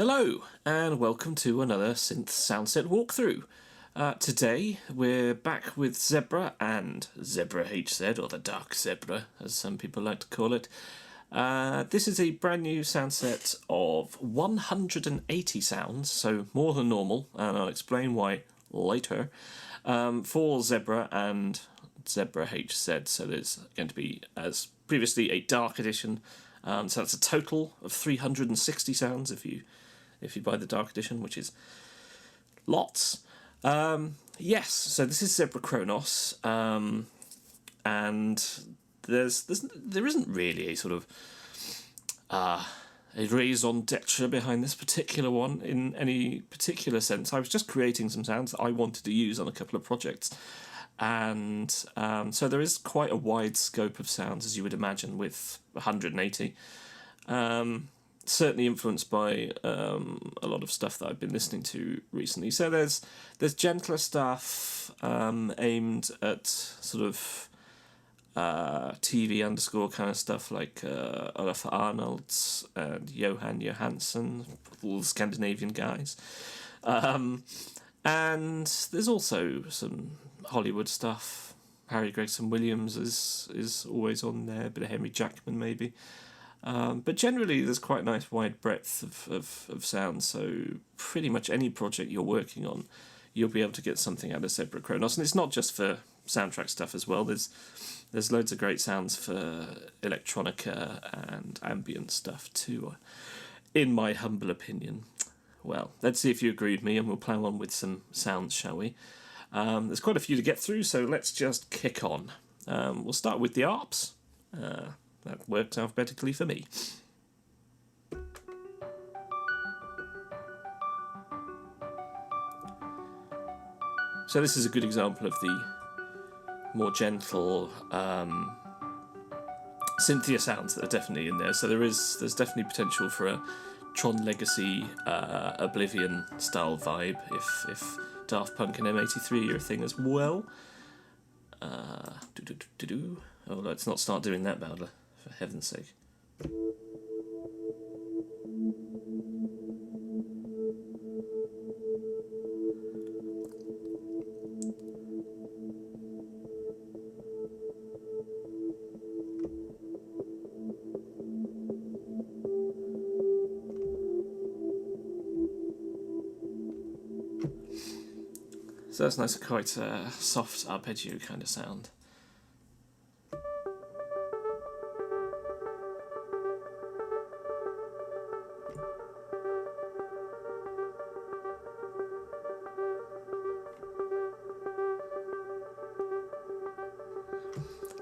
Hello, and welcome to another synth soundset walkthrough. Today we're back with Zebra and Zebra HZ, or the Dark Zebra, as some people like to call it. This is a brand new soundset of 180 sounds, so more than normal, and I'll explain why later, for Zebra and Zebra HZ. So there's going to be, as previously, a dark edition. So that's a total of 360 sounds if you buy the dark edition, which is lots. Yes, so this is Zebra Kronos, and there isn't really a sort of a raison d'etre behind this particular one in any particular sense. I was just creating some sounds that I wanted to use on a couple of projects, and so there is quite a wide scope of sounds, as you would imagine, with 180. Certainly influenced by a lot of stuff that I've been listening to recently. So there's gentler stuff aimed at sort of TV underscore kind of stuff, like Olaf Arnolds and Johan Johansson, all the Scandinavian guys. And there's also some Hollywood stuff. Harry Gregson Williams is always on there, a bit of Henry Jackman maybe. But generally there's quite a nice wide breadth of sound, so pretty much any project you're working on, you'll be able to get something out of Zebra Kronos. And it's not just for soundtrack stuff as well. There's loads of great sounds for electronica and ambient stuff too, in my humble opinion. Well, let's see if you agree with me, and we'll plough on with some sounds, shall we? There's quite a few to get through, so let's just kick on. We'll start with the ARPs. That works alphabetically for me. So this is a good example of the more gentle Cynthia sounds that are definitely in there. So there's definitely potential for a Tron Legacy Oblivion style vibe if Daft Punk and M83 are a thing as well. Oh, let's not start doing that, Bowdler, for heaven's sake. So that's nice, quite a soft arpeggio kind of sound.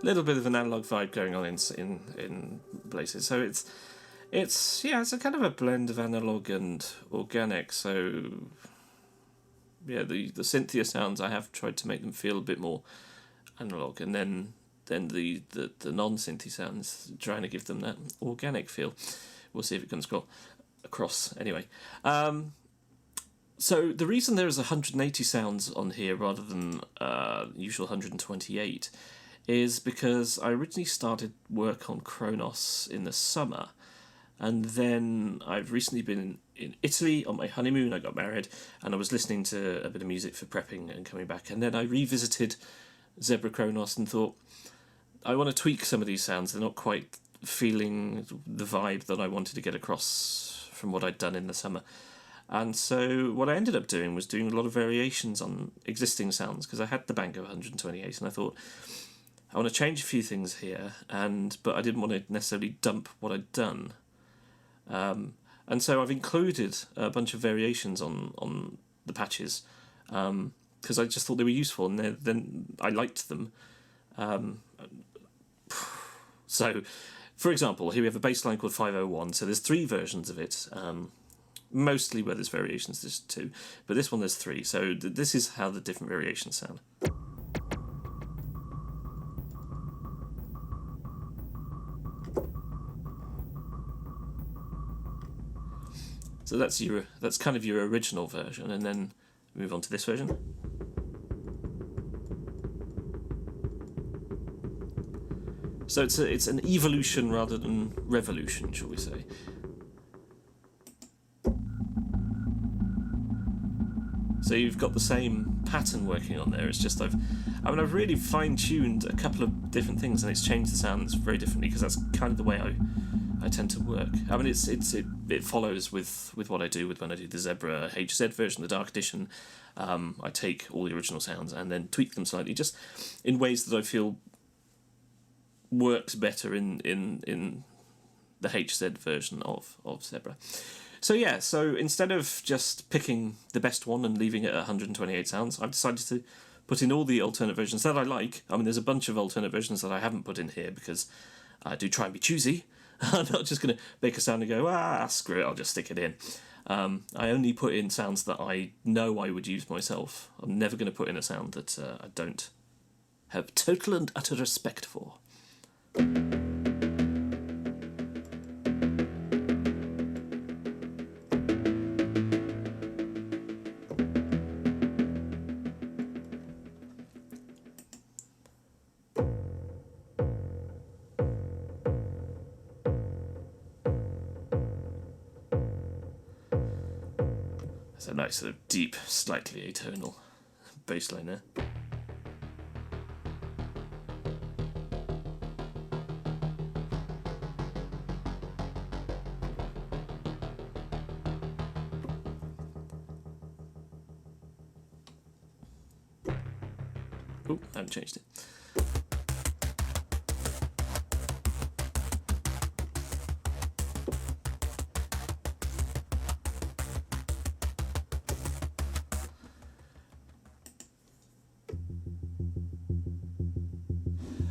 Little bit of an analog vibe going on in places, so it's a kind of a blend of analog and organic. So yeah, the Cynthia sounds, I have tried to make them feel a bit more analog, and then the non-Cynthia sounds, trying to give them that organic feel. We'll see if it comes across anyway. So the reason there is 180 sounds on here rather than usual 128 is because I originally started work on Kronos in the summer, and then I've recently been in Italy on my honeymoon. I got married, and I was listening to a bit of music for prepping and coming back, and then I revisited Zebra Kronos and thought, I want to tweak some of these sounds. They're not quite feeling the vibe that I wanted to get across from what I'd done in the summer. And so what I ended up doing was doing a lot of variations on existing sounds, because I had the bank of 128, and I thought, I want to change a few things here, but I didn't want to necessarily dump what I'd done. And so I've included a bunch of variations on the patches, because I just thought they were useful, and then I liked them. So, for example, here we have a bass line called 501, so there's 3 versions of it. Mostly where there's variations, there's 2, but this one there's 3, so this is how the different variations sound. So that's kind of your original version, and then move on to this version. So it's an evolution rather than revolution, shall we say. So you've got the same pattern working on there. It's just I've really fine-tuned a couple of different things, and it's changed the sounds very differently, because that's kind of the way I tend to work. I mean, it follows with what I do when I do the Zebra HZ version, the Dark Edition. I take all the original sounds and then tweak them slightly, just in ways that I feel works better in the HZ version of Zebra. So yeah, so instead of just picking the best one and leaving it at 128 sounds, I've decided to put in all the alternate versions that I like. I mean, there's a bunch of alternate versions that I haven't put in here because I do try and be choosy. I'm not just going to make a sound and go, screw it, I'll just stick it in. I only put in sounds that I know I would use myself. I'm never going to put in a sound that I don't have total and utter respect for. There's a nice sort of deep, slightly atonal bass line there. Oh, I haven't changed it.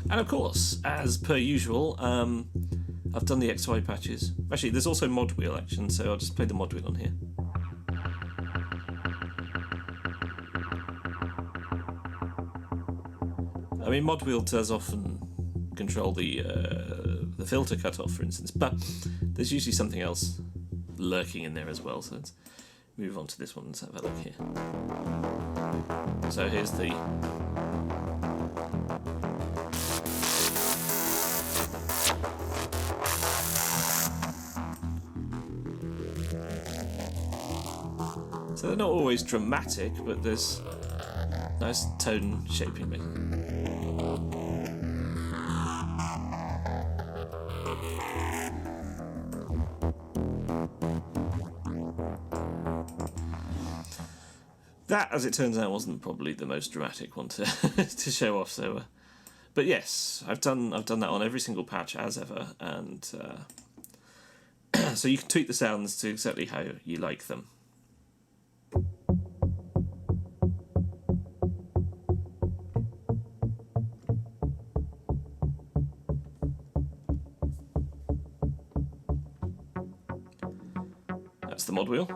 And of course, as per usual, I've done the XY patches. Actually, there's also mod wheel action, so I'll just play the mod wheel on here. I mean, mod wheel does often control the filter cutoff, for instance, but there's usually something else lurking in there as well. So let's move on to this one and have a look here. So here's the So they're not always dramatic, but there's nice tone shaping. That, as it turns out, wasn't probably the most dramatic one to to show off. So, but yes, I've done that on every single patch as ever, and so you can tweak the sounds to exactly how you like them. That's the mod wheel.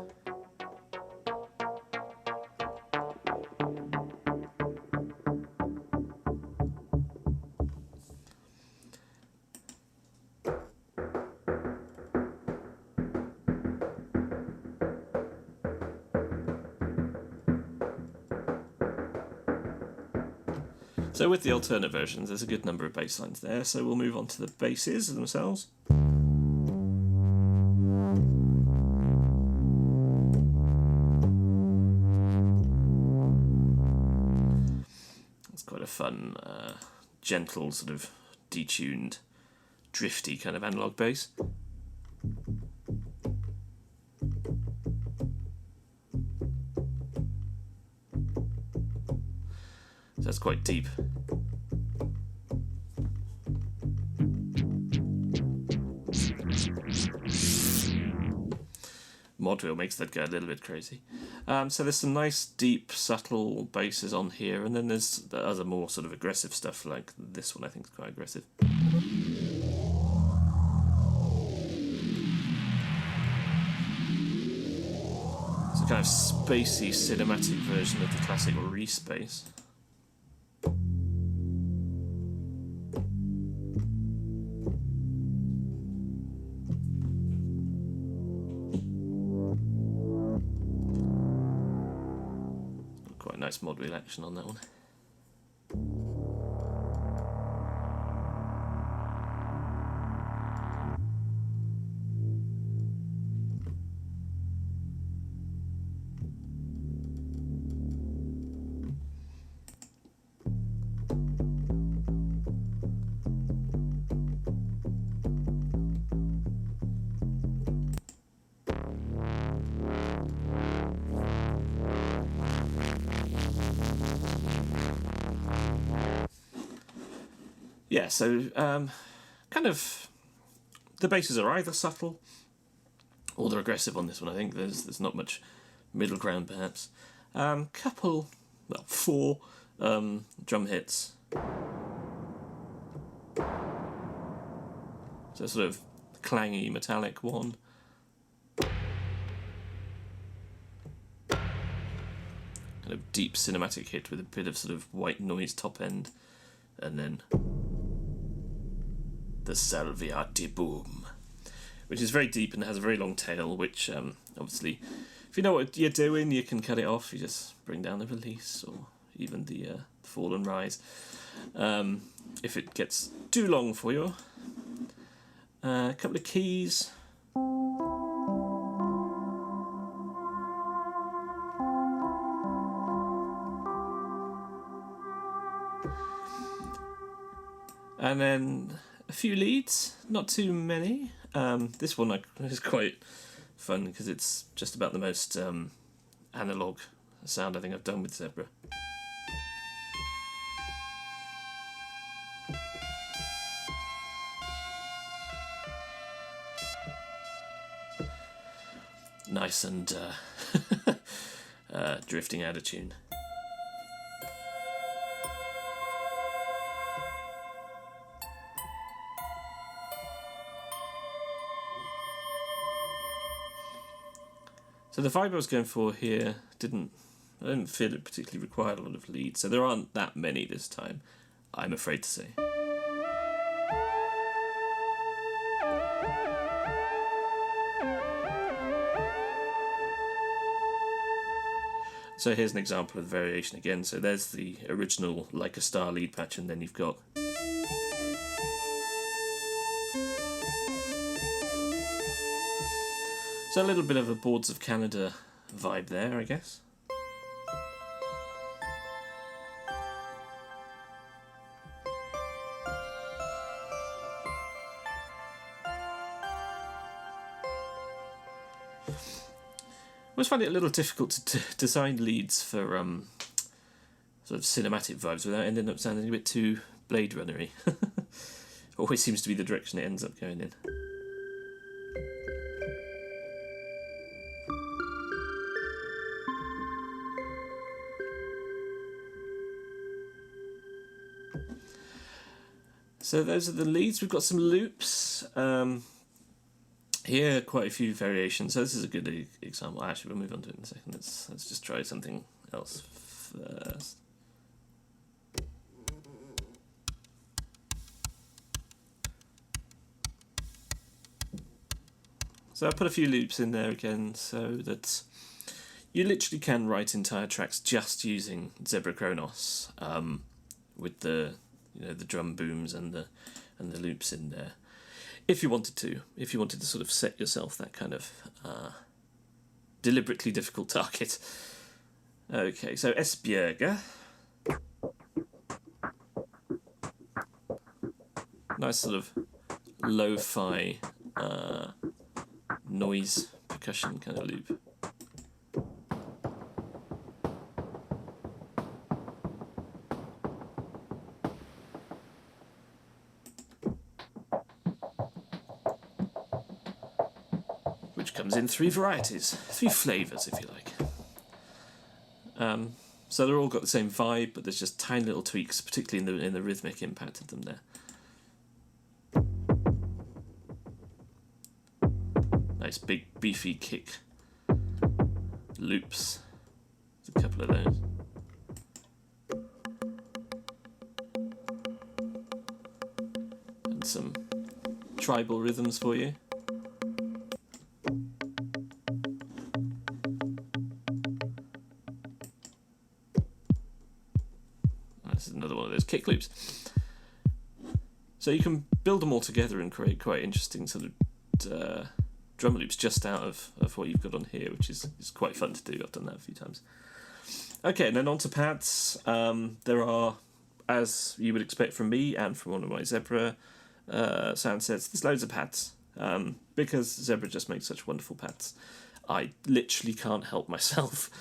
So with the alternate versions, there's a good number of bass lines there, so we'll move on to the basses themselves. It's quite a fun, gentle, sort of detuned, drifty kind of analog bass. So that's quite deep. Mod wheel makes that go a little bit crazy. So there's some nice, deep, subtle basses on here, and then there's the other more sort of aggressive stuff, like this one I think is quite aggressive. It's a kind of spacey, cinematic version of the classic Reese bass. Quite a nice mod wheel action on that one. yeah, so kind of the basses are either subtle or they're aggressive on this one. I think there's not much middle ground, perhaps. Four drum hits. So sort of clangy, metallic one. Kind of deep cinematic hit with a bit of sort of white noise top end. And then the Salviati boom, which is very deep and has a very long tail, which obviously, if you know what you're doing, you can cut it off. You just bring down the release or even the fall and rise. If it gets too long for you. A couple of keys. And then a few leads, not too many. This one is quite fun because it's just about the most analog sound I think I've done with Zebra. Nice and drifting out of tune. So the vibe I was going for here I didn't feel it particularly required a lot of leads, so there aren't that many this time, I'm afraid to say. So here's an example of the variation again. So there's the original Like a Star lead patch, and then you've got so a little bit of a Boards of Canada vibe there, I guess. I always find it a little difficult to design leads for sort of cinematic vibes without ending up sounding a bit too Blade Runner-y. Always seems to be the direction it ends up going in. So those are the leads. We've got some loops. Here, quite a few variations. So this is a good example. Actually, we'll move on to it in a second. Let's just try something else first. So I put a few loops in there again, so that you literally can write entire tracks just using Zebra Kronos, with the the drum booms and the loops in there. If you wanted to sort of set yourself that kind of deliberately difficult target. Okay, so Esbjerga. Nice sort of lo-fi noise percussion kind of loop. Which comes in three varieties, three flavours if you like. So they're all got the same vibe, but there's just tiny little tweaks, particularly in the rhythmic impact of them there. Nice big beefy kick loops. There's a couple of those. And some tribal rhythms for you. This is another one of those kick loops. So you can build them all together and create quite interesting sort of drum loops just out of what you've got on here, which is quite fun to do. I've done that a few times. Okay, and then on to pads. There are, as you would expect from me and from one of my Zebra sound sets, there's loads of pads. Because Zebra just makes such wonderful pads. I literally can't help myself.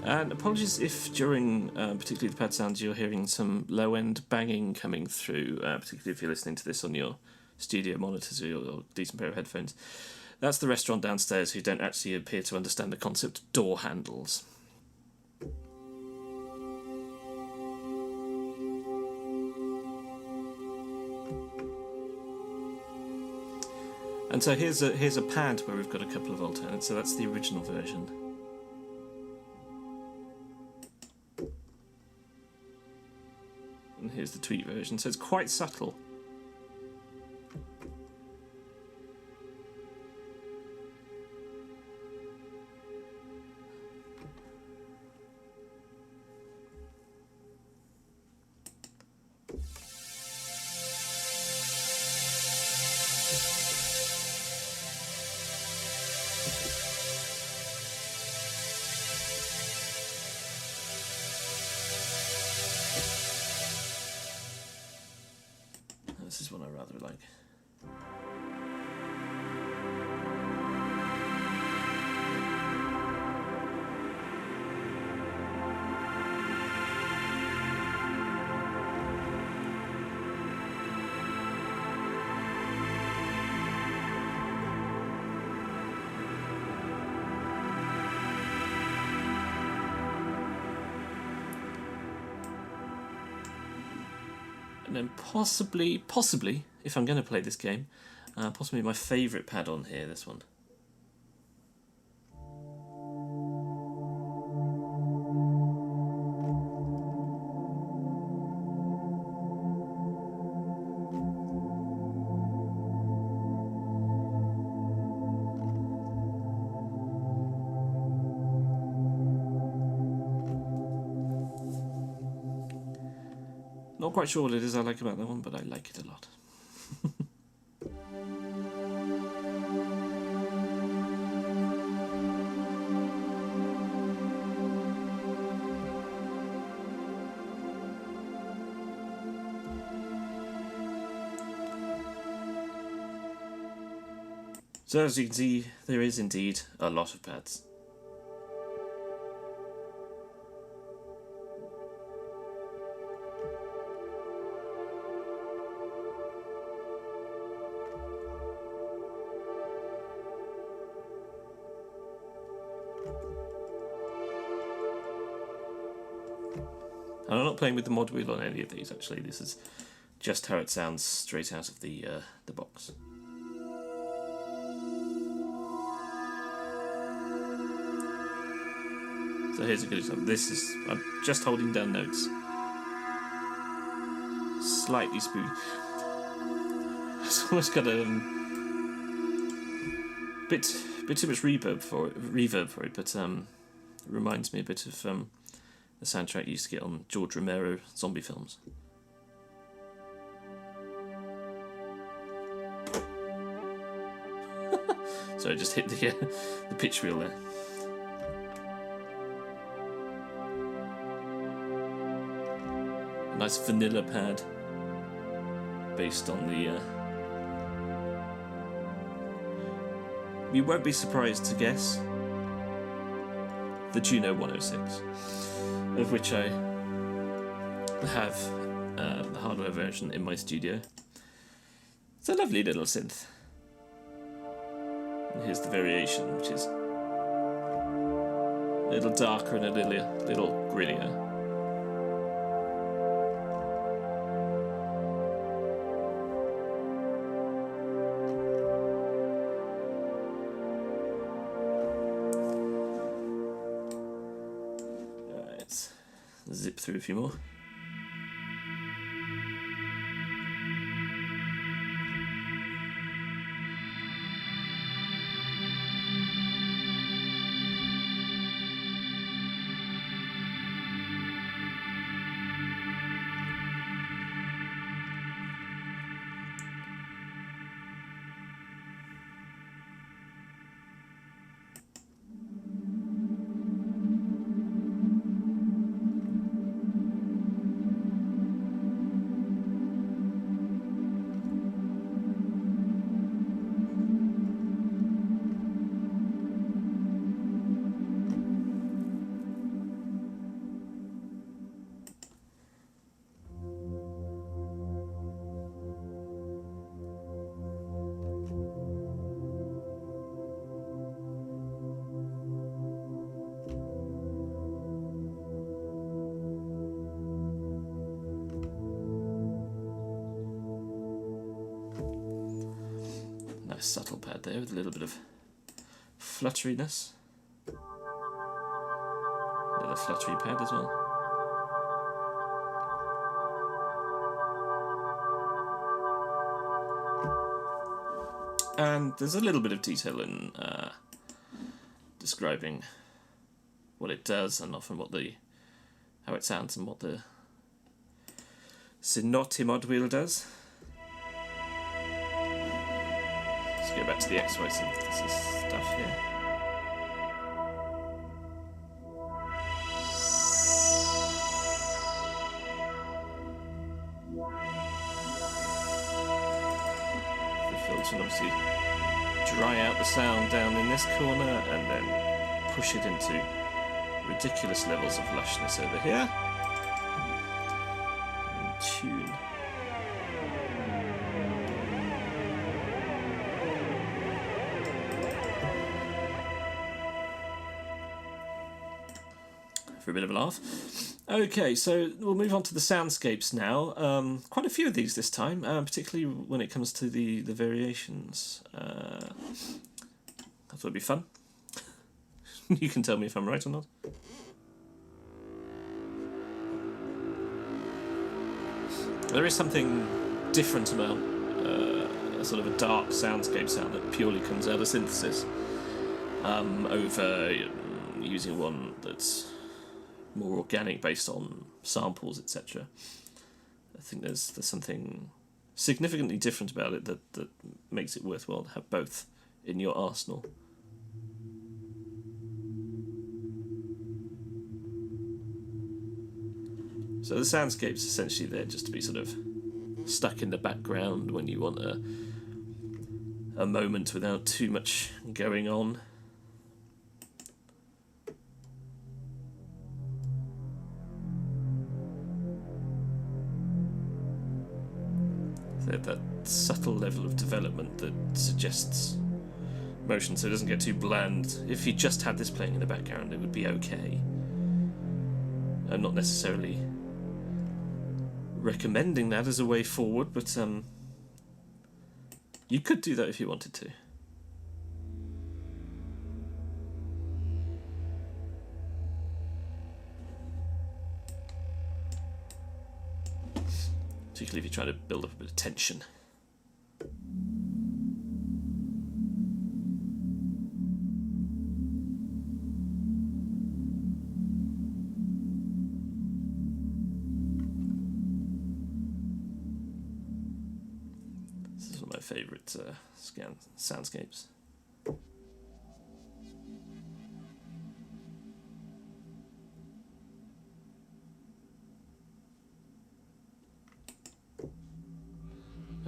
And apologies if during particularly the pad sounds you're hearing some low-end banging coming through, particularly if you're listening to this on your studio monitors or your decent pair of headphones. That's the restaurant downstairs who don't actually appear to understand the concept of door handles. And so here's a pad where we've got a couple of alternates, so that's the original version. And here's the tweet version, so it's quite subtle. This is one I rather like. And then possibly, if I'm going to play this game, possibly my favourite pad on here, this one. Not quite sure what it is I like about that one, but I like it a lot. So as you can see, there is indeed a lot of pads. And I'm not playing with the mod wheel on any of these, actually. This is just how it sounds straight out of the box. So here's a good example. This is, I'm just holding down notes. Slightly spooky. It's almost got a bit too much reverb for it, but it reminds me a bit of the soundtrack you used to get on George Romero zombie films. So I just hit the pitch wheel there. A nice vanilla pad based on the... You won't be surprised to guess the Juno 106, of which I have the hardware version in my studio. It's a lovely little synth. And here's the variation, which is a little darker and a little grittier. Alright, zip through a few more. nice subtle pad there with a little bit of flutteriness. Another fluttery pad as well. And there's a little bit of detail in describing what it does, and often how it sounds and what the Synotti mod wheel does. Let's go back to the XY synthesis stuff here. The filter will obviously dry out the sound down in this corner and then push it into ridiculous levels of lushness over here. And tune. For a bit of a laugh. Okay, so we'll move on to the soundscapes now. Quite a few of these this time, particularly when it comes to the variations. I thought it'd be fun. You can tell me if I'm right or not. There is something different about a sort of a dark soundscape sound that purely comes out of synthesis over using one that's more organic based on samples, etc. I think there's something significantly different about it that makes it worthwhile to have both in your arsenal. So the soundscape's essentially there just to be sort of stuck in the background when you want a moment without too much going on. That subtle level of development that suggests motion, so it doesn't get too bland. If you just had this playing in the background, it would be okay. I'm not necessarily recommending that as a way forward, but you could do that if you wanted to. Particularly if you're trying to build up a bit of tension. This is one of my favourite soundscapes.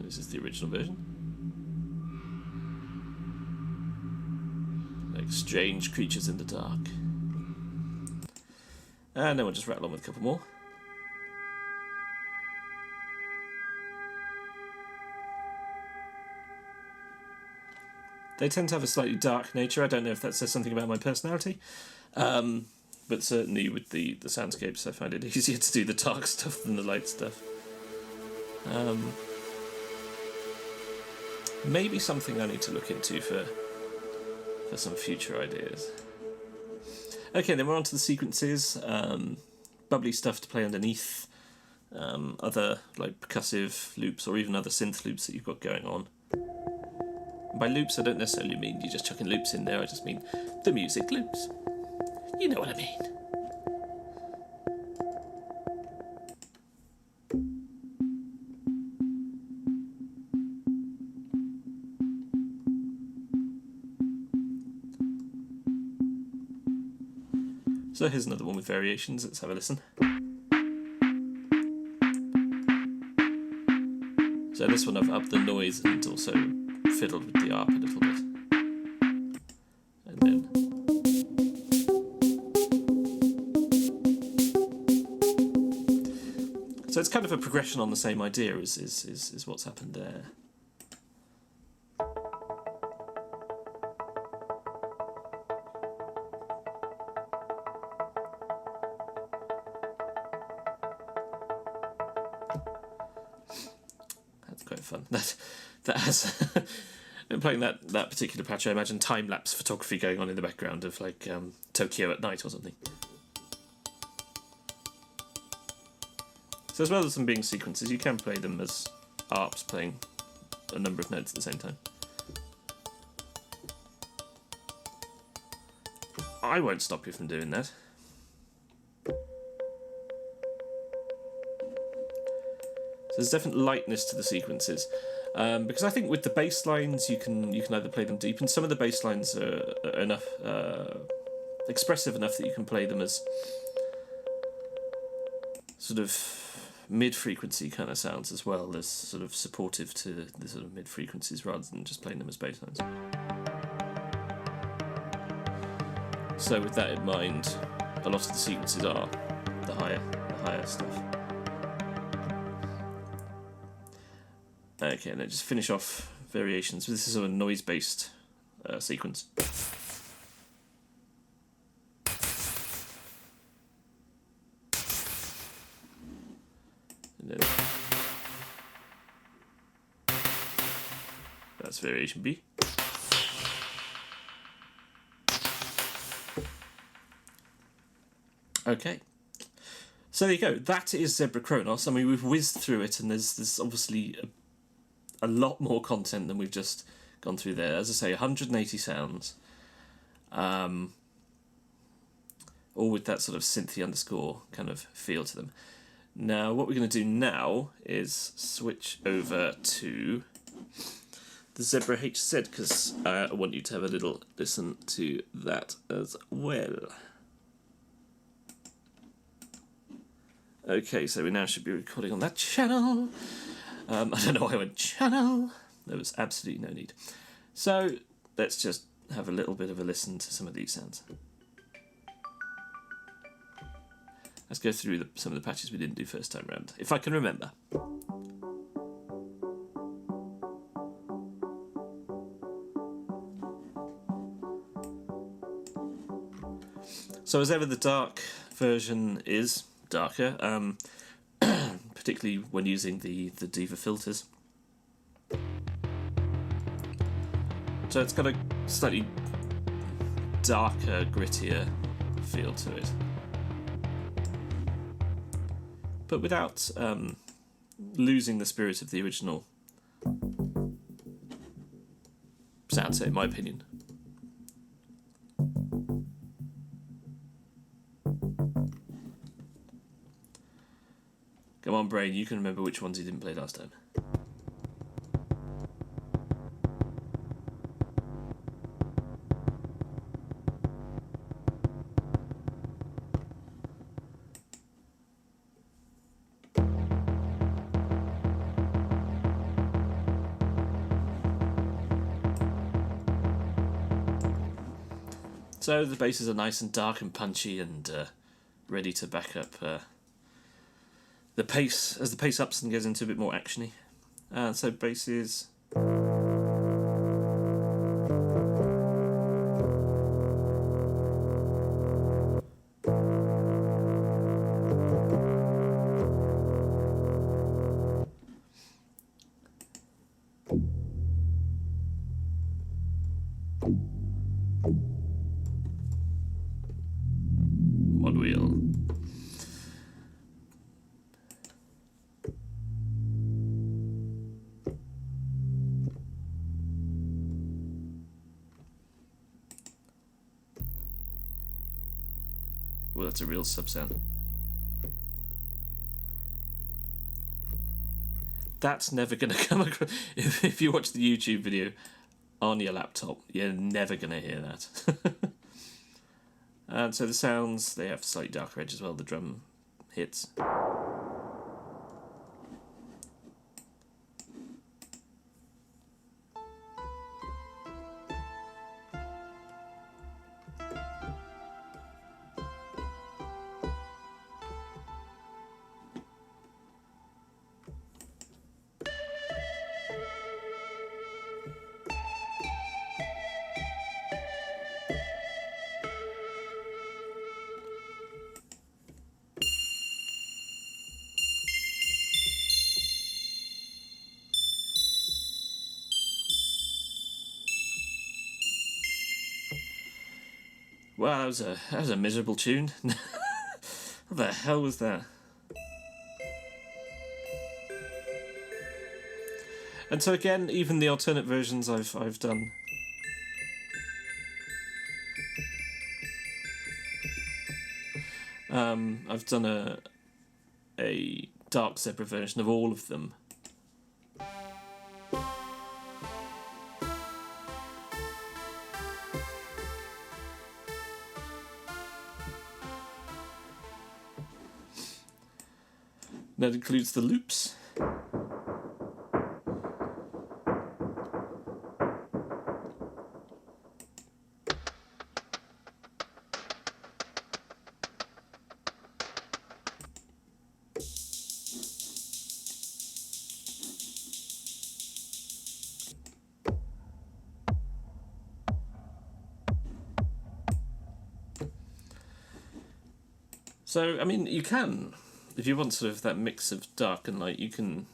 This is the original version. Like strange creatures in the dark. And then we'll just rattle on with a couple more. They tend to have a slightly dark nature. I don't know if that says something about my personality. But certainly with the soundscapes, I find it easier to do the dark stuff than the light stuff. Maybe something I need to look into for some future ideas. Okay, then we're on to the sequences. Bubbly stuff to play underneath. Other like percussive loops or even other synth loops that you've got going on. By loops, I don't necessarily mean you're just chucking loops in there. I just mean the music loops. You know what I mean. So here's another one with variations. Let's have a listen. So this one I've upped the noise and also fiddled with the arp a little bit. And then... So it's kind of a progression on the same idea is what's happened there. Quite fun. That has playing that particular patch, I imagine time-lapse photography going on in the background of like Tokyo at night or something. So as well as them being sequences, you can play them as ARPs playing a number of notes at the same time. I won't stop you from doing that. So there's definite lightness to the sequences. Because I think with the bass lines you can either play them deep, and some of the bass lines are enough expressive enough that you can play them as sort of mid-frequency kind of sounds as well, as sort of supportive to the sort of mid-frequencies rather than just playing them as bass lines. So with that in mind, a lot of the sequences are the higher stuff. Okay, and then just finish off variations. This is a noise-based sequence. And then that's variation B. Okay. So there you go. That is Zebra Kronos. I mean, we've whizzed through it, and there's obviously a lot more content than we've just gone through there. As I say, 180 sounds, all with that sort of synthy underscore kind of feel to them. Now, what we're going to do now is switch over to the Zebra HZ, because I want you to have a little listen to that as well. Okay, so we now should be recording on that channel. I don't know why I went channel. There was absolutely no need. So let's just have a little bit of a listen to some of these sounds. Let's go through some of the patches we didn't do first time round, if I can remember. So as ever, the dark version is darker, particularly when using the Diva filters. So it's got a slightly darker, grittier feel to it, but without losing the spirit of the original soundset, in my opinion. Come on, brain, you can remember which ones you didn't play last time. So the basses are nice and dark and punchy and ready to back up the pace as the pace ups and goes into a bit more actiony. So basses. One wheel. Well, that's a real sub sound. That's never going to come across. If you watch the YouTube video on your laptop, you're never going to hear that. And so the sounds, they have slightly darker edge as well, the drum hits. Wow, that was a miserable tune. What the hell was that? And so again, even the alternate versions I've done. I've done a dark zebra version of all of them. That includes the loops. So, I mean, you can, if you want sort of that mix of dark and light, you can...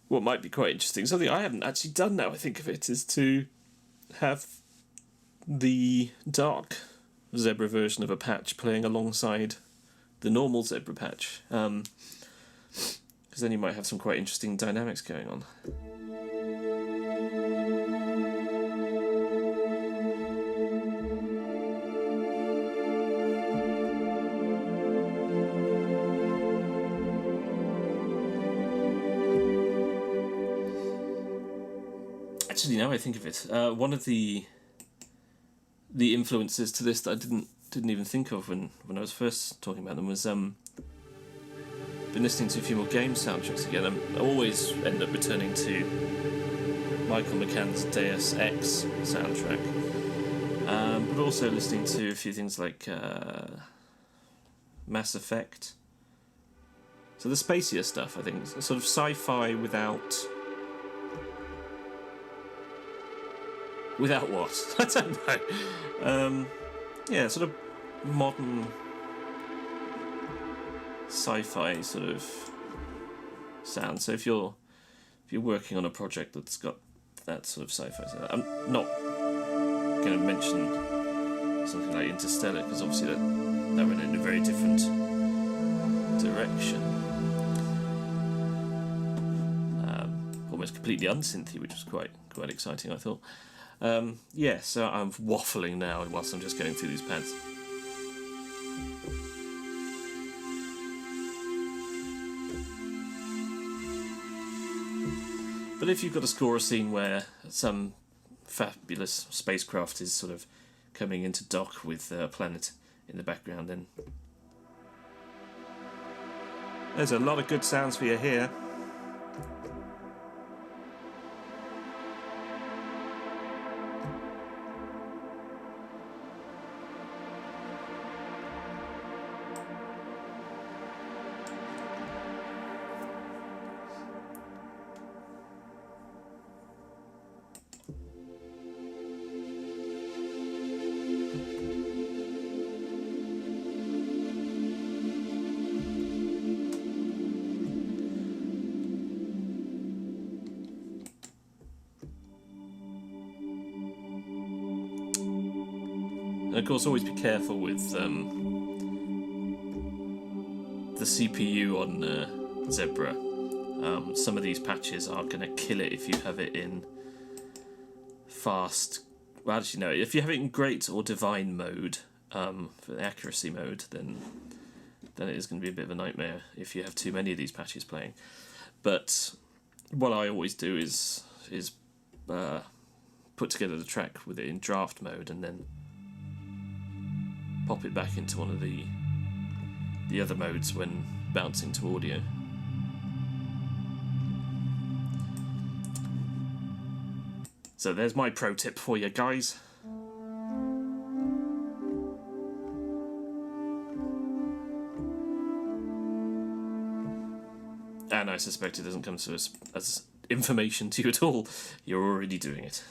What might be quite interesting, something I haven't actually done now I think of it, is to have the dark zebra version of a patch playing alongside the normal zebra patch. Because then you might have some quite interesting dynamics going on. Actually, now I think of it, one of the influences to this that I didn't even think of when I was first talking about them was been listening to a few more game soundtracks again. I always end up returning to Michael McCann's Deus Ex soundtrack, but also listening to a few things like Mass Effect. So the spacier stuff, I think, sort of sci-fi without what? I don't know. Yeah, sort of modern sci-fi sort of sound. So if you're working on a project that's got that sort of sci-fi sound, I'm not going to mention something like Interstellar because obviously that went in a very different direction. Almost completely unsynthy, which was quite exciting, I thought. Yeah, so I'm waffling now whilst I'm just going through these pads. But if you've got to score a scene where some fabulous spacecraft is sort of coming into dock with a planet in the background, then there's a lot of good sounds for you here. And of course, always be careful with the CPU on Zebra. Some of these patches are going to kill it if you have it in fast. Well, actually, no. If you have it in great or divine mode, for the accuracy mode, then it is going to be a bit of a nightmare if you have too many of these patches playing. But what I always do is put together the track with it in draft mode and then pop it back into one of the other modes when bouncing to audio. So there's my pro tip for you guys. And I suspect it doesn't come to us as information to you at all. You're already doing it.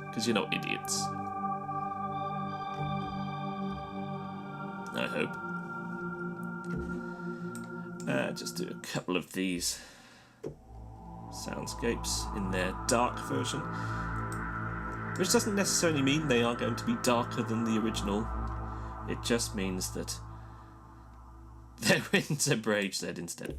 Because you're not idiots. I hope. Just do a couple of these soundscapes in their dark version. which doesn't necessarily mean they are going to be darker than the original. It just means that they're in Zebra HZ instead.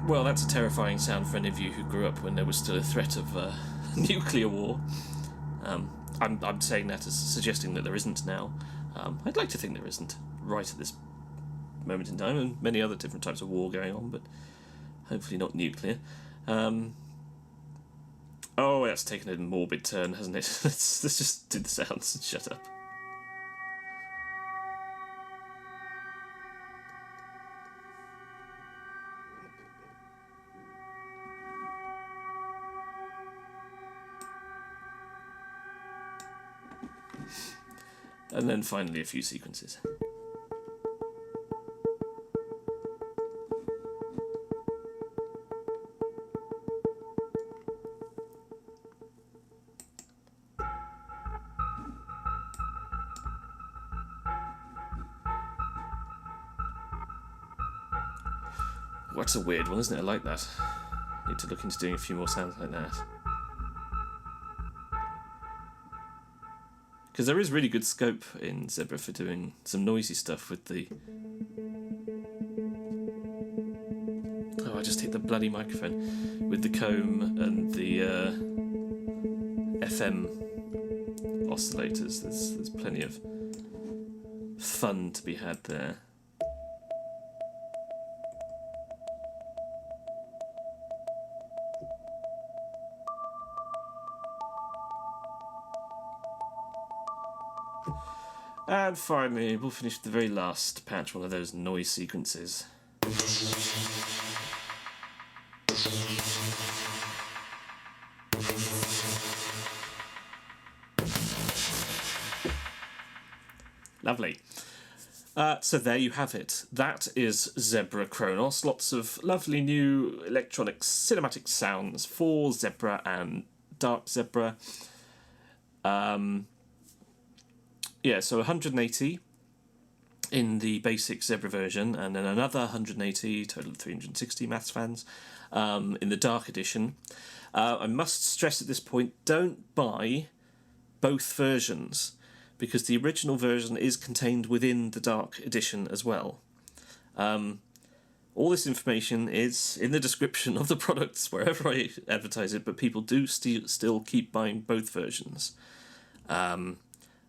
Well, that's a terrifying sound for any of you who grew up when there was still a threat of nuclear war. I'm saying that as suggesting that there isn't now. I'd like to think there isn't right at this moment in time, and many other different types of war going on, but hopefully not nuclear. Oh, that's taken a morbid turn, hasn't it? let's just do the sounds and shut up. And then finally a few sequences. That's a weird one, isn't it? I like that. Need to look into doing a few more sounds like that. Because there is really good scope in Zebra for doing some noisy stuff with the... Oh, I just hit the bloody microphone. With the comb and the FM oscillators. There's plenty of fun to be had there. And finally, we'll finish with the very last patch, one of those noise sequences. Lovely. So there you have it. That is Zebra Kronos. Lots of lovely new electronic cinematic sounds for Zebra and Dark Zebra. Yeah, so 180 in the basic Zebra version, and then another 180, total of 360 maths fans, in the Dark Edition. I must stress at this point, don't buy both versions, because the original version is contained within the Dark Edition as well. All this information is in the description of the products wherever I advertise it, but people do still keep buying both versions.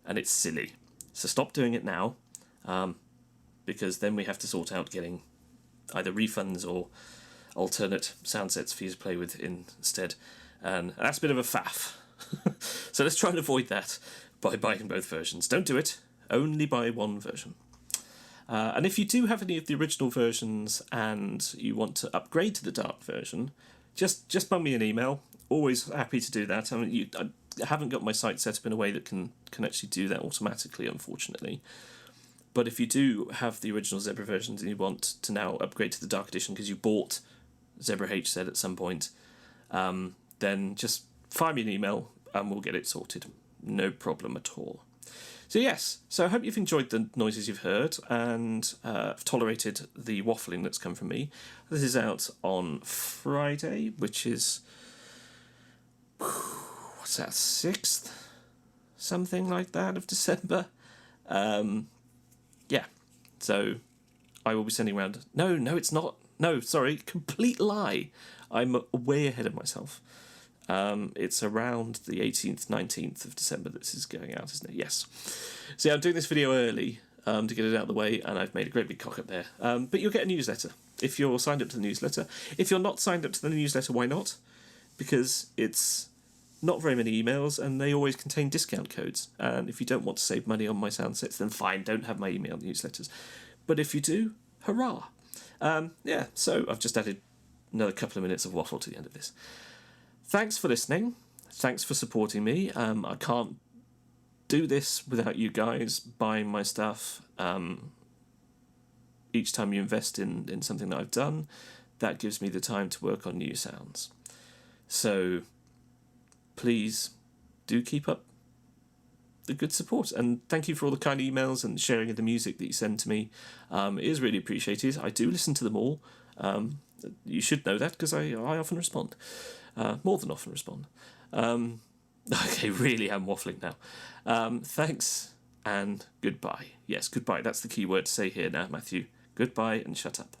And it's silly. So stop doing it now, because then we have to sort out getting either refunds or alternate sound sets for you to play with instead. And that's a bit of a faff. So let's try and avoid that by buying both versions. Don't do it. Only buy one version. And if you do have any of the original versions and you want to upgrade to the Dark version, just bung me an email. Always happy to do that. I mean, I haven't got my site set up in a way that can actually do that automatically, unfortunately. But if you do have the original Zebra versions and you want to now upgrade to the Dark Edition because you bought Zebra HZ at some point, then just fire me an email and we'll get it sorted. No problem at all. So yes, so I hope you've enjoyed the noises you've heard and tolerated the waffling that's come from me. This is out on Friday, which is... what's that, 6th? Something like that of December. Yeah, so I will be sending around... No, it's not. No, sorry, complete lie. I'm way ahead of myself. It's around the 18th, 19th of December that this is going out, isn't it? Yes. So yeah, I'm doing this video early to get it out of the way, and I've made a great big cock up there. But you'll get a newsletter if you're signed up to the newsletter. If you're not signed up to the newsletter, why not? Because it's not very many emails, and they always contain discount codes. And if you don't want to save money on my sound sets, then fine, don't have my email newsletters. But if you do, hurrah! Yeah, so I've just added another couple of minutes of waffle to the end of this. Thanks for listening. Thanks for supporting me. I can't do this without you guys buying my stuff. Each time you invest in something that I've done, that gives me the time to work on new sounds. So please do keep up the good support, and thank you for all the kind emails and sharing of the music that you send to me. It is really appreciated. I do listen to them all. You should know that, because I often respond, more than often respond. Okay, really am waffling now. Thanks and goodbye. Yes, goodbye. That's the key word to say here now, Matthew. Goodbye and shut up.